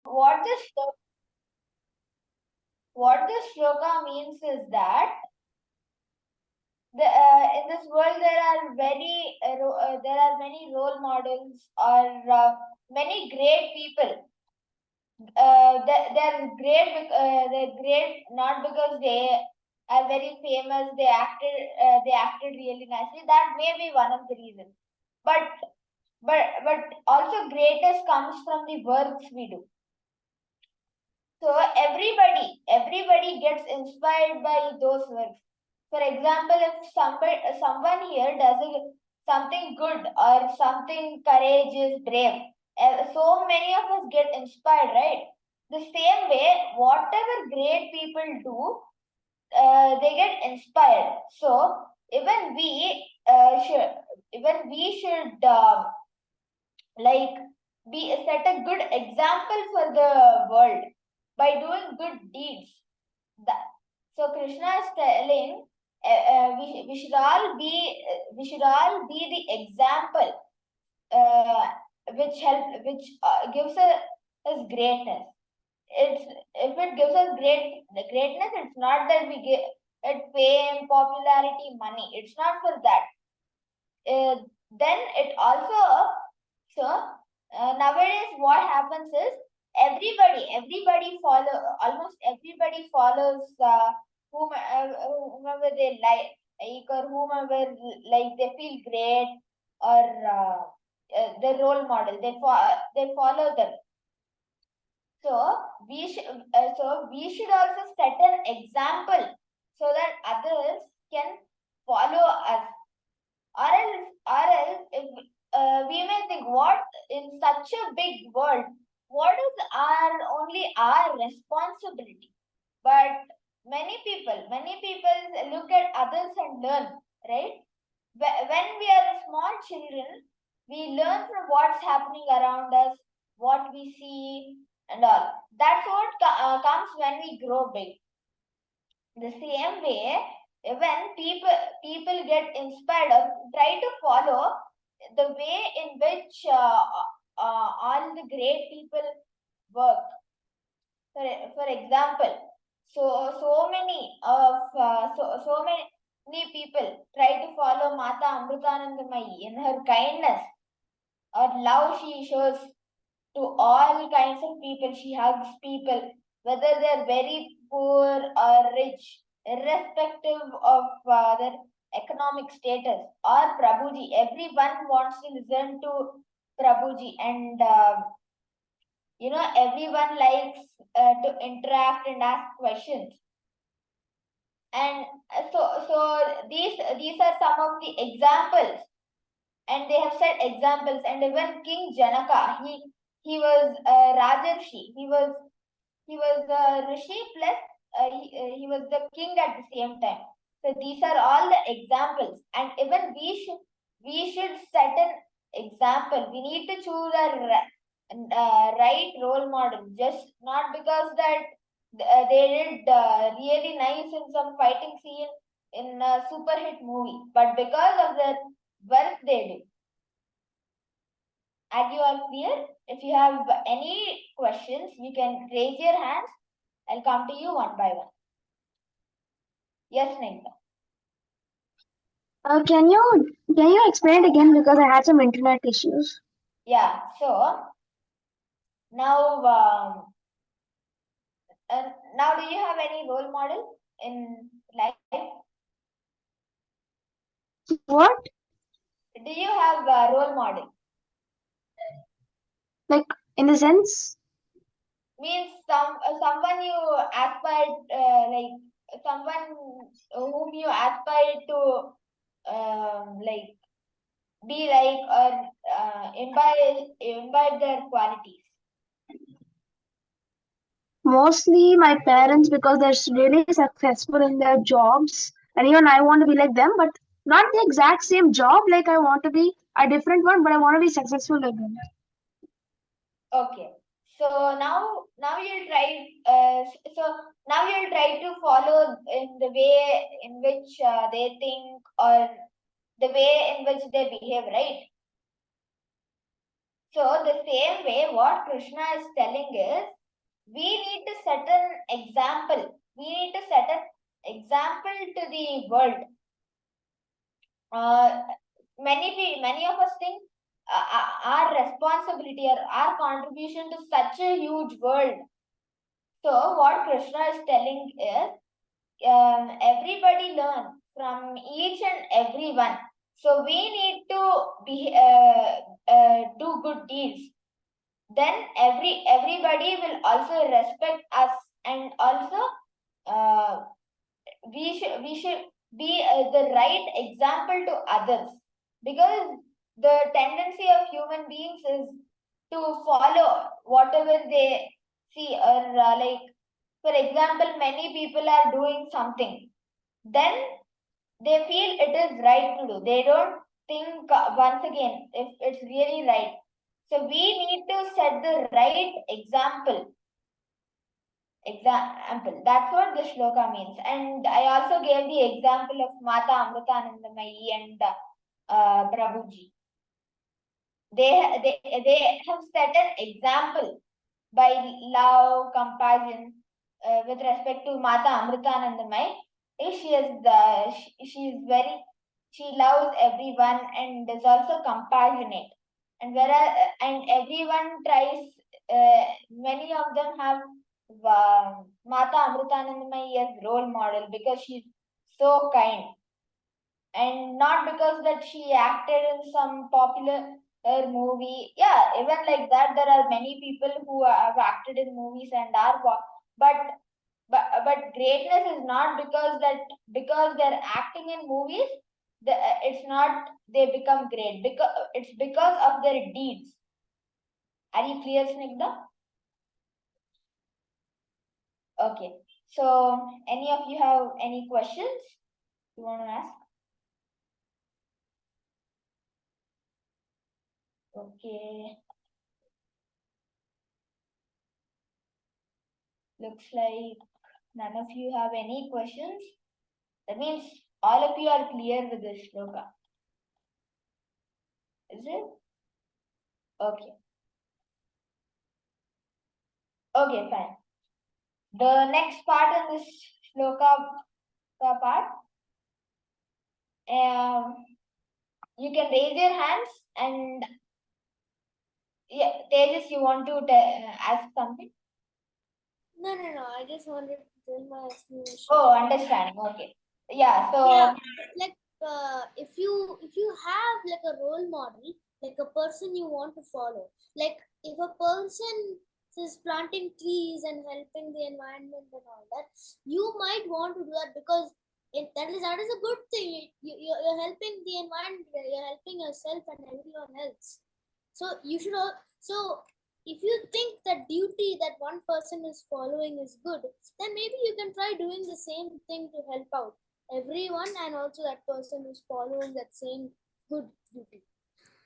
what this shloka means is that in this world there are many role models or many great people. They're great not because they are very famous. They acted really nicely. That may be one of the reasons. But also greatness comes from the works we do. So everybody gets inspired by those works. For example, if someone here does something good or something courageous, brave, so many of us get inspired, right? The same way, whatever great people do, they get inspired. So even we should like set a good example for the world by doing good deeds. So Krishna is telling we should all be the example which gives us greatness. If it gives us greatness, it's not that we get fame, popularity, money. It's not for that. Then it also nowadays what happens is almost everybody follows whomever they like or whomever like they feel great or the role model. They follow them. So we should also set an example so that others can follow us. Or else if we may think, what in such a big world, what is only our responsibility? But many people look at others and learn, right? When we are small children, we learn from what's happening around us, what we see, and all. That's what comes when we grow big. The same way, when people get inspired or try to follow the way in which all the great people work. For example, so many people try to follow Mata Amrutanandamayi in her kindness or love she shows to all kinds of people. She hugs people, whether they're very poor or rich, irrespective of their economic status. Or Prabhuji, everyone wants to listen to Prabhuji, and everyone likes to interact and ask questions. And so these are some of the examples, and they have set examples. And even King Janaka, he was a Rajarshi. He was a rishi plus he was the king at the same time. So these are all the examples, and even we should set an example. We need to choose a right role model, just not because that they did really nice in some fighting scene in a super hit movie, but because of the work they do. Are you all clear? If you have any questions, you can raise your hands. I'll come to you one by one. Yes, Nita. Can you explain it again, because I had some internet issues? Yeah. So now, now do you have any role model in life? What? Do you have a role model? Like, in the sense? Means someone you aspire, like someone whom you aspire to, like be like or imbibe their qualities. Mostly my parents, because they're really successful in their jobs, and even I want to be like them, but not the exact same job. Like, I want to be a different one, but I want to be successful like them. Okay. So now you'll try. So now you'll try to follow in the way in which they think or the way in which they behave, right? So the same way, what Krishna is telling is, we need to set an example. We need to set an example to the world. Many of us think our responsibility or our contribution to such a huge world. So what Krishna is telling is, everybody learn from each and every one. So we need to do good deeds. Then everybody will also respect us, and also we should be the right example to others, because the tendency of human beings is to follow whatever they see, or like, for example, many people are doing something, then they feel it is right to do. They don't think once again if it's really right. So we need to set the right example. That's what the shloka means. And I also gave the example of Mata Amritanandamayi and Prabhuji. They have set an example by love, compassion, with respect to Mata Amritanandamayi. She loves everyone and is also compassionate. And everyone tries, many of them have Mata Amritanandamayi as role model because she's so kind, and not because that she acted in some popular movie. Yeah, even like that, there are many people who have acted in movies and are, but greatness is not because they're acting in movies. It's not they become great, because it's because of their deeds. Are you clear, Snigdha? Okay. So, any of you have any questions you want to ask? Okay. Looks like none of you have any questions. That means all of you are clear with this shloka. Is it? Okay. Okay, fine. The next part in this shloka part, you can raise your hands, and yeah, Tejas, you want to ask something? No. I just wanted to tell my explanation. Oh, understanding. Okay. Yeah. So Yeah, like if you have like a role model, like a person you want to follow, like if a person is planting trees and helping the environment and all that, you might want to do that because that is a good thing. You're helping the environment, you're helping yourself and everyone else. So you should so if you think that duty that one person is following is good, then maybe you can try doing the same thing to help out everyone and also that person who's following that same good duty.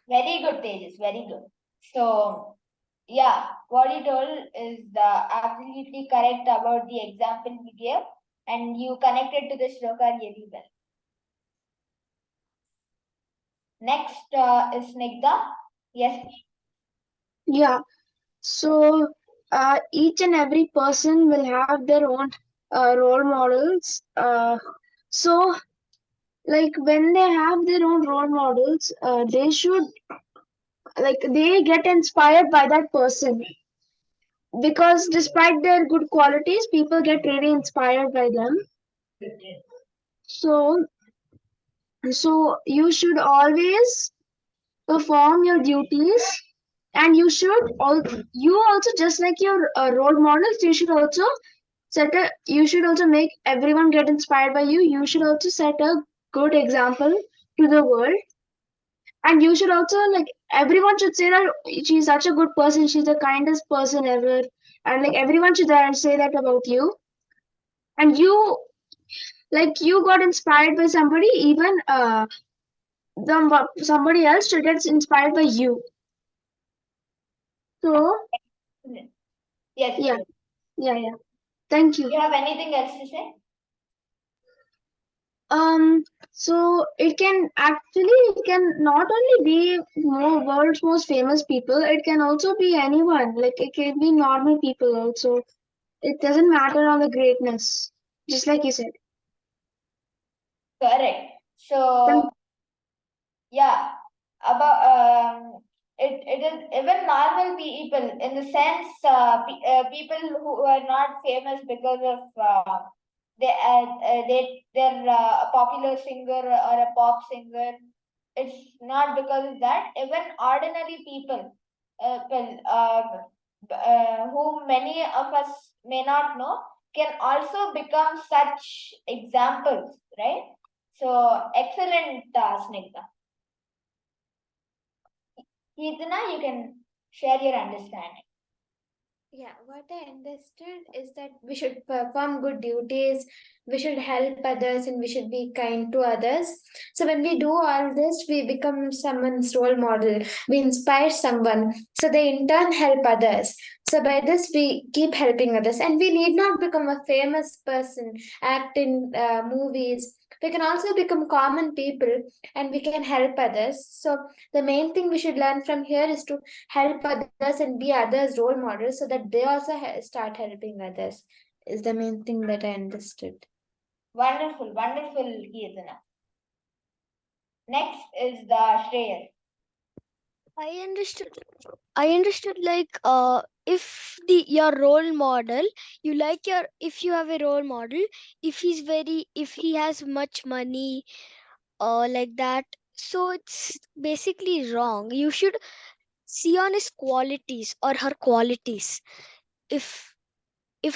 very good, Tejas. Very good. So yeah, what you told is absolutely correct about the example we gave, and you connected to the shloka really well. Next is Snigdha. Yes. Yeah. So each and every person will have their own role models. So like when they have their own role models, they should they get inspired by that person, because despite their good qualities, people get really inspired by them. So you should always perform your duties, and you also, just like your role models, you should also make everyone get inspired by you. You should also set a good example to the world, and you should also, like, everyone should say that she's such a good person, she's the kindest person ever, and like everyone should say that about you. And you got inspired by somebody, even somebody else should get inspired by you. So Yes. yeah, yeah. Thank you. You have anything else to say? So it can not only be world's most famous people, it can also be anyone. Like it can be normal people also. It doesn't matter on the greatness, just like you said. Correct. So yeah, about it is even normal people, in the sense people who are not famous because of they're a popular singer or a pop singer. It's not because of that. Even ordinary people, whom many of us may not know, can also become such examples, right? So excellent, Snigdha. Kirtana, you can share your understanding. Yeah, what I understood is that we should perform good duties, we should help others, and we should be kind to others. So when we do all this, we become someone's role model. We inspire someone, so they in turn help others. So by this, we keep helping others, and we need not become a famous person, act in movies. We can also become common people, and we can help others. So the main thing we should learn from here is to help others and be others' role models so that they also start helping others, is the main thing that I understood. Wonderful, wonderful, Kirtana. Next is the Shreyas. I understood like if your role model, if you have a role model, if he has much money like that, so it's basically wrong. You should see on his qualities or her qualities. If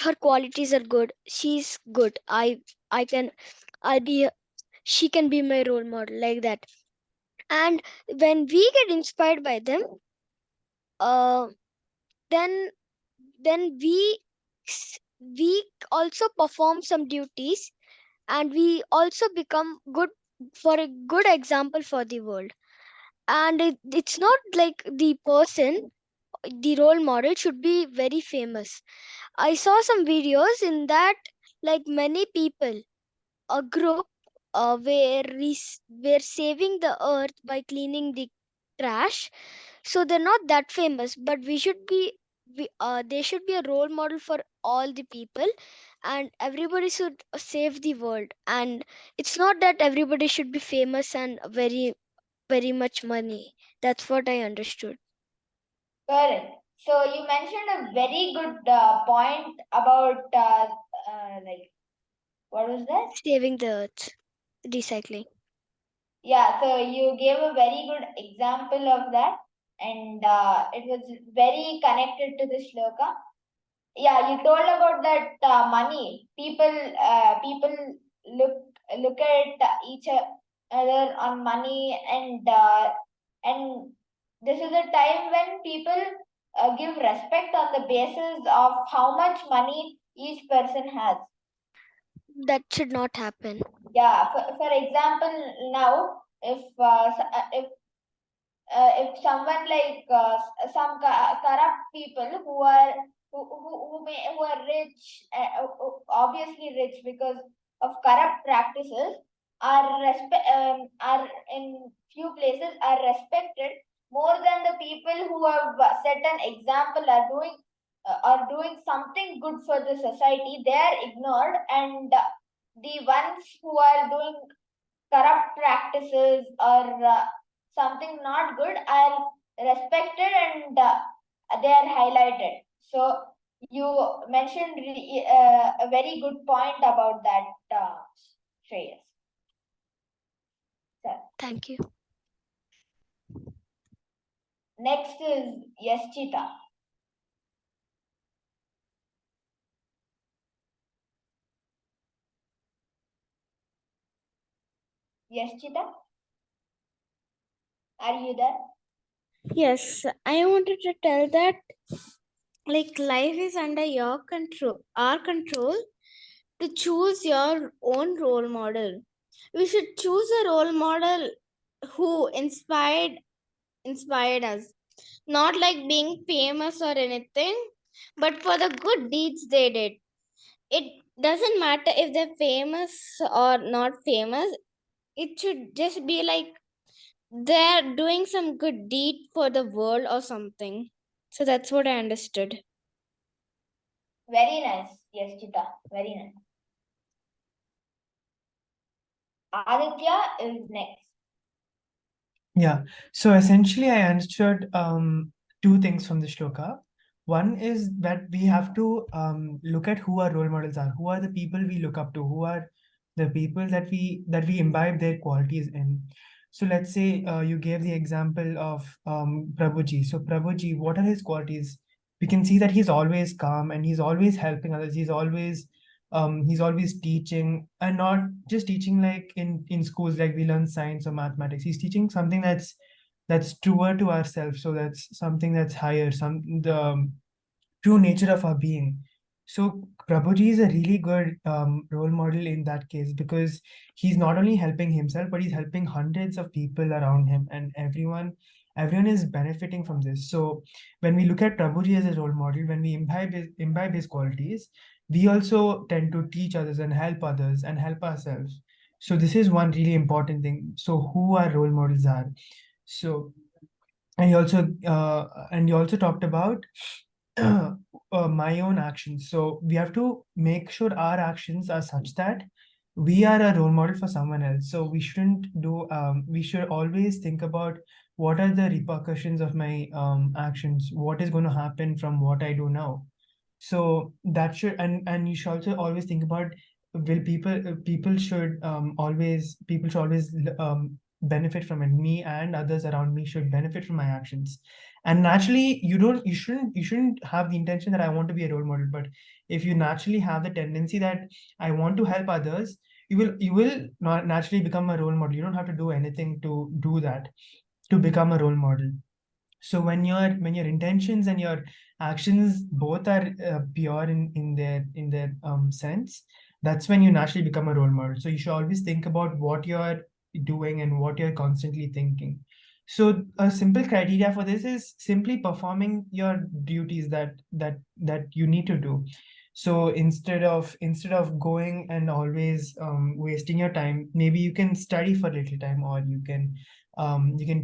her qualities are good, she's good. I can I'll be she can be my role model like that. And when we get inspired by them, uh then we also perform some duties, and we also become good for a good example for the world. And it's not like the role model should be very famous. I saw some videos in that, like many people, a group were saving the earth by cleaning the trash. So they're not that famous, but they should be a role model for all the people, and everybody should save the world. And it's not that everybody should be famous and very much money. That's what I understood. Correct. So you mentioned a very good point about like, what was that? Saving the earth, recycling. Yeah, so you gave a very good example of that, and it was very connected to the shloka. Yeah, you told about that money. People look at each other on money, and this is a time when people give respect on the basis of how much money each person has. That should not happen. Yeah, for example, now if someone like some corrupt people who are rich, obviously rich because of corrupt practices, are in few places are respected more than the people who have set an example, are doing something good for the society. They are ignored, and the ones who are doing corrupt practices or something not good are respected, and they are highlighted. So you mentioned a very good point about that, Shreyas. So, Thank you. next is Yaschita. Yaschita, are you there? Yes, I wanted to tell that like life is under your control, our control, to choose your own role model. We should choose a role model who inspired us. Not like being famous or anything, but for the good deeds they did. it doesn't matter if they're famous or not famous. It should just be like they're doing some good deed for the world or something. So that's what I understood. Very nice. Yes, Chita. Very nice. Aditya is next. Yeah. So essentially, I understood two things from the shloka. One is that we have to look at who our role models are. Who are the people we look up to? Who are the people that we imbibe their qualities in? So let's say you gave the example of Prabhuji. So Prabhuji, what are his qualities? We can see that he's always calm and he's always helping others. He's always teaching, and not just teaching like in schools like we learn science or mathematics. He's teaching something that's truer to ourselves, so that's something that's higher, the true nature of our being. So Prabhuji is a really good role model in that case, because he's not only helping himself, but he's helping hundreds of people around him, and everyone is benefiting from this. So when we look at Prabhuji as a role model, when we imbibe his qualities, we also tend to teach others and help ourselves. So this is one really important thing. So who our role models are. So and you also talked about my own actions. So we have to make sure our actions are such that we are a role model for someone else. So we should always think about what are the repercussions of my actions, what is going to happen from what I do now. So that should, and you should also always think about, will people should always benefit from it. Me and others around me should benefit from my actions. And naturally, you shouldn't have the intention that I want to be a role model, but if you naturally have the tendency that I want to help others, you will not naturally become a role model. You don't have to do anything to do that, to become a role model. So when your intentions and your actions both are pure in their sense, that's when you naturally become a role model. So you should always think about what you're doing and what you're constantly thinking. So a simple criteria for this is simply performing your duties that you need to do. So instead of going and always wasting your time, maybe you can study for a little time, or you can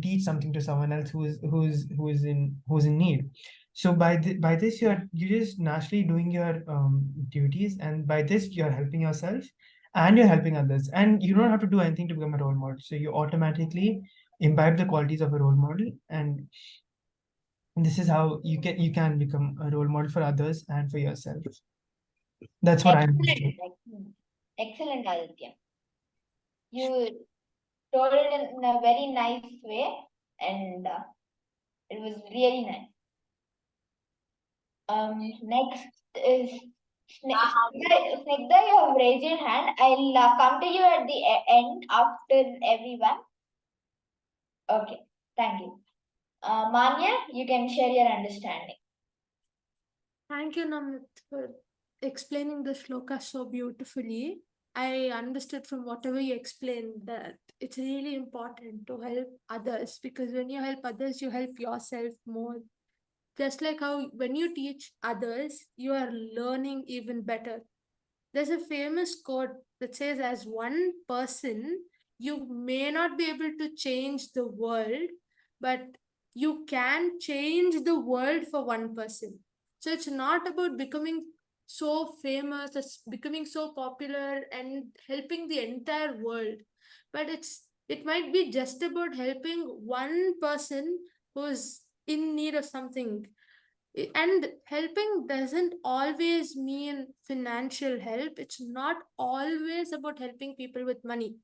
teach something to someone else who's in need. So by this you're just naturally doing your duties, and by this you're helping yourself and you're helping others, and you don't have to do anything to become a role model. So you automatically imbibe the qualities of a role model, and this is how you can become a role model for others and for yourself. That's what I'm Excellent. Excellent, Aditya. You told it in a very nice way, and it was really nice. Next is Snigdha, you have raised your hand. I'll come to you at the end after everyone. Okay, thank you. Manya, you can share your understanding. Thank you, Namit, for explaining the shloka so beautifully. I understood from whatever you explained that it's really important to help others, because when you help others, you help yourself more. Just like how when you teach others, you are learning even better. There's a famous quote that says, as one person, you may not be able to change the world, but you can change the world for one person. So it's not about becoming so famous, it's becoming so popular and helping the entire world, but it might be just about helping one person who's in need of something. And helping doesn't always mean financial help. It's not always about helping people with money.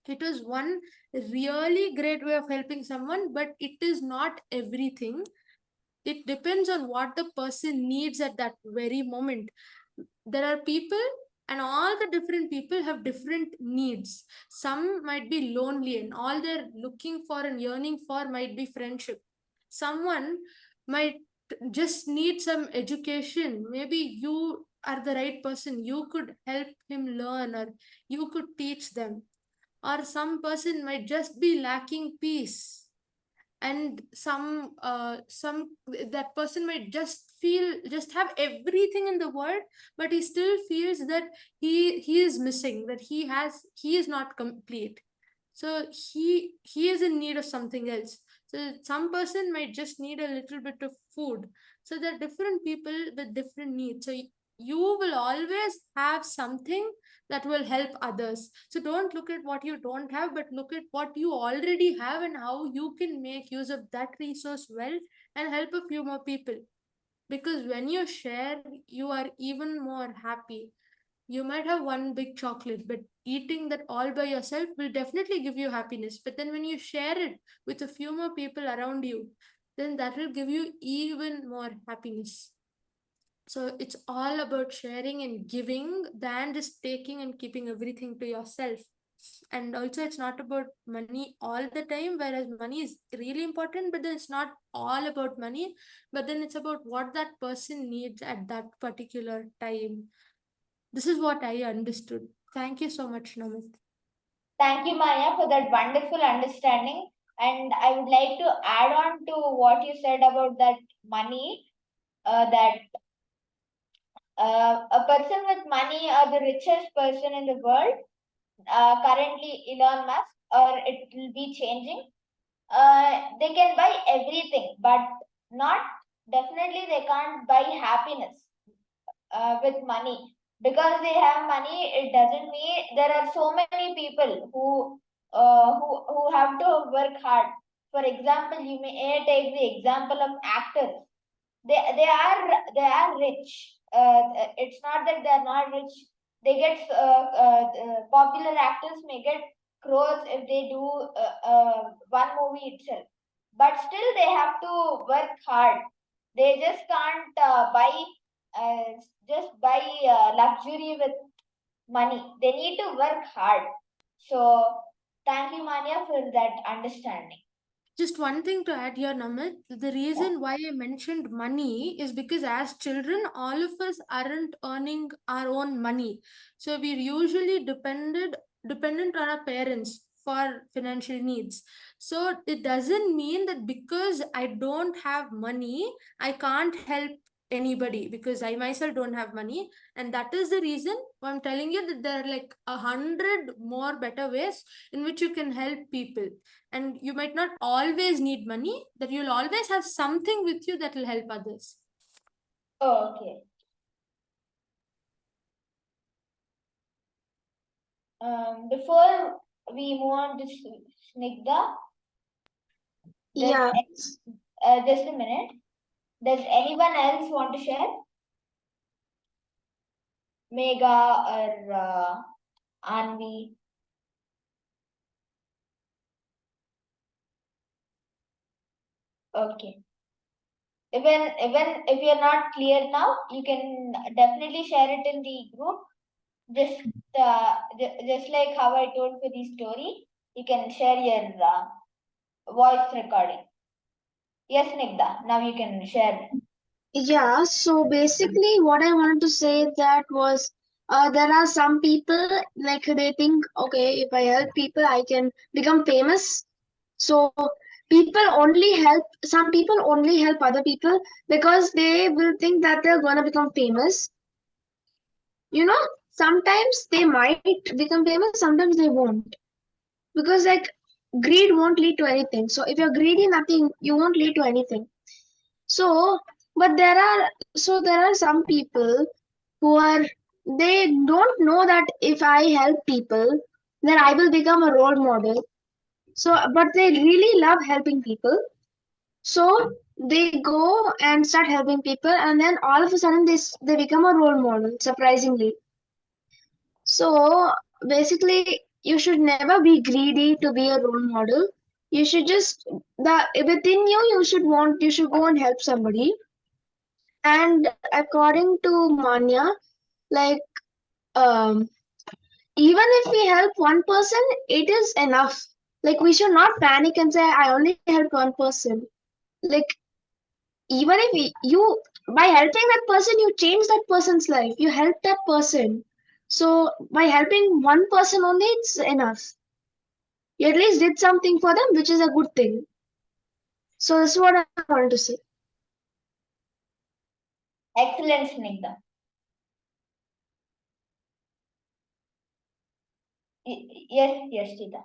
It is one really great way of helping someone, but it is not everything. It depends on what the person needs at that very moment. There are people, and all the different people have different needs. Some might be lonely, and all they're looking for and yearning for might be friendship. Someone might just need some education. Maybe you are the right person. You could help him learn, or you could teach them. Or some person might just be lacking peace, and some that person might just have everything in the world, but he still feels that he is missing, that he is not complete. So he is in need of something else. So some person might just need a little bit of food. So there are different people with different needs. So you will always have something that will help others. So don't look at what you don't have, but look at what you already have and how you can make use of that resource well and help a few more people. Because when you share, you are even more happy. You might have one big chocolate, but eating that all by yourself will definitely give you happiness. But then when you share it with a few more people around you, then that will give you even more happiness. So it's all about sharing and giving than just taking and keeping everything to yourself. And also, it's not about money all the time, whereas money is really important, but then it's not all about money, but then it's about what that person needs at that particular time. This is what I understood. Thank you so much, Namit. Thank you, Maya, for that wonderful understanding. And I would like to add on to what you said about that money, that a person with money or the richest person in the world, currently Elon Musk, or it will be changing, they can buy everything, but not definitely they can't buy happiness with money. Because they have money, it doesn't mean there are so many people who have to work hard. For example, you may take the example of actors. They are rich. It's not that they are not rich. They get popular actors may get crores if they do one movie itself, but still they have to work hard. They just can't just buy luxury with money. They need to work hard. So thank you, Manya, for that understanding. Just one thing to add here, Namit. The reason why I mentioned money is because as children, all of us aren't earning our own money. So we're usually dependent on our parents for financial needs. So it doesn't mean that because I don't have money, I can't help anybody, because I myself don't have money. And that is the reason why I'm telling you that there are like 100 more better ways in which you can help people. And you might not always need money, that you'll always have something with you that will help others. Oh, okay. Before we move on to Snigdha, Yeah. just a minute. Does anyone else want to share? Megha or Anvi? Okay. Even if you're not clear now, you can definitely share it in the group. Just like how I told for the story, you can share your voice recording. Yes, Nigda, now you can share. Yeah, so basically what I wanted to say that was there are some people like they think, okay, if I help people, I can become famous. So some people only help other people because they will think that they're gonna become famous. You know, sometimes they might become famous, sometimes they won't. Because like greed won't lead to anything. So if you're greedy, nothing, you won't lead to anything. So, but there are some people who are, they don't know that if I help people, then I will become a role model. So, but they really love helping people. So they go and start helping people, and then all of a sudden they become a role model, surprisingly. So basically, you should never be greedy to be a role model. You should just within you should go and help somebody. And according to Manya, like um, even if we help one person, it is enough. Like we should not panic and say, I only help one person. Like even if you by helping that person, you change that person's life. You help that person. So by helping one person only, it's enough. You at least did something for them, which is a good thing. So this is what I wanted to say. Excellent, Snigdha. Yes, Chita.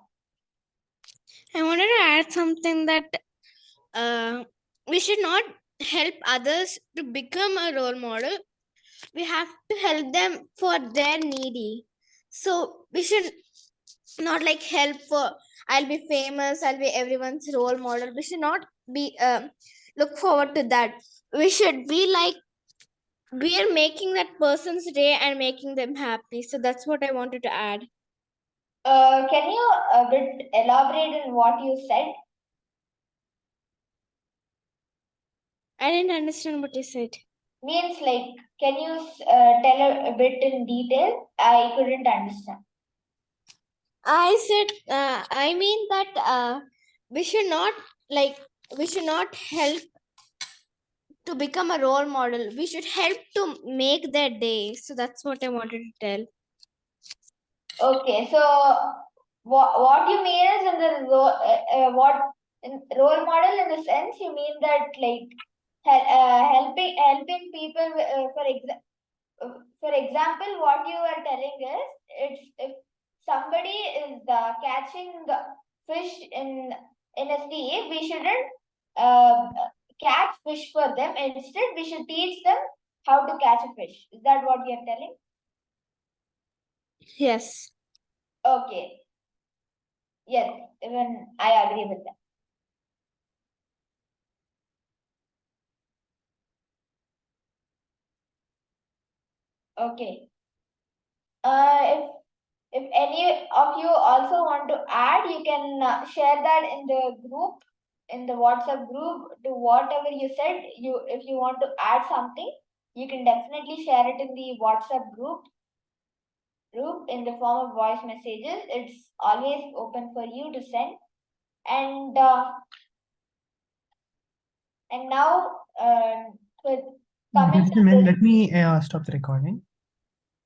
I wanted to add something that we should not help others to become a role model. We have to help them for their needy. So we should not like help for I'll be famous, I'll be everyone's role model. We should not be look forward to that. We should be like we are making that person's day and making them happy. So that's what I wanted to add. Can you a bit elaborate on what you said? I didn't understand what you said. Means like, can you tell a bit in detail? I couldn't understand. I said, I mean that we should not help to become a role model. We should help to make their day. So that's what I wanted to tell. Okay, so what you mean is in the role model in the sense you mean that like helping people for example, what you are telling is it's if somebody is catching fish in a sea, we shouldn't catch fish for them. Instead, we should teach them how to catch a fish. Is that what you are telling? Yes. Okay. Yes, even I agree with that. Okay. If any of you also want to add, you can share that in the group, in the WhatsApp group, to whatever you said. If you want to add something, you can definitely share it in the WhatsApp group in the form of voice messages. It's always open for you to send. And now, Just a minute, let me stop the recording.